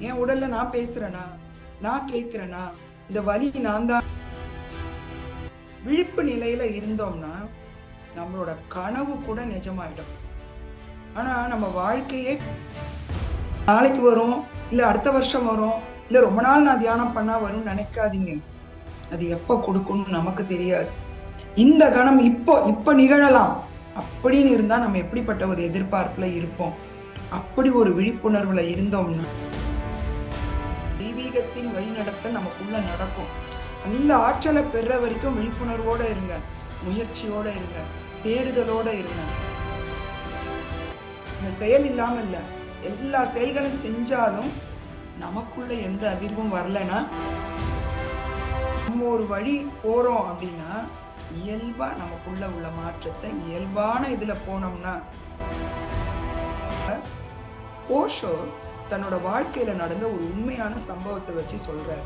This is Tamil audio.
என் உடல்ல நான் பேசுறேனா, நான் கேட்கிறேனா, இந்த வலி நான் தான். விழிப்பு நிலையில இருந்தோம்னா நம்மளோட கனவு கூட நிஜமாயிடும். ஆனா நம்ம வாழ்க்கையே நாளைக்கு வரும், இல்ல அடுத்த வருஷம் வரும், இல்ல ரொம்ப நாள் நான் தியானம் பண்ணா வரும்னு நினைக்காதீங்க. அது எப்ப கொடுக்கும்னு நமக்கு தெரியாது. இந்த கணம் இப்ப நிகழலாம் அப்படின்னு இருந்தா நம்ம எப்படிப்பட்ட ஒரு எதிர்பார்ப்புல இருப்போம். அப்படி ஒரு விழிப்புணர்வுல இருந்தோம்னா தெய்வீகத்தின் வழிநடத்தல் நமக்குள்ள நடக்கும். அந்த ஆற்றலை பெற வரைக்கும் விழிப்புணர்வோட இருங்க, முயற்சியோட இருங்க, தேடுதலோட இருங்க. இந்த செயல் இல்லாம இல்ல, எல்லா செயல்களும் செஞ்சாலும் நமக்குள்ள எந்த அதிர்வும் வரலன்னா நம்ம ஒரு வழி போறோம் அப்படின்னா இயல்பா நமக்குள்ள உள்ள மாற்றத்தை இயல்பான இதுல போனோம்னா. ஓஷோ தன்னோட வாழ்க்கையில நடந்த ஒரு உண்மையான சம்பவத்தை வச்சு சொல்றாரு.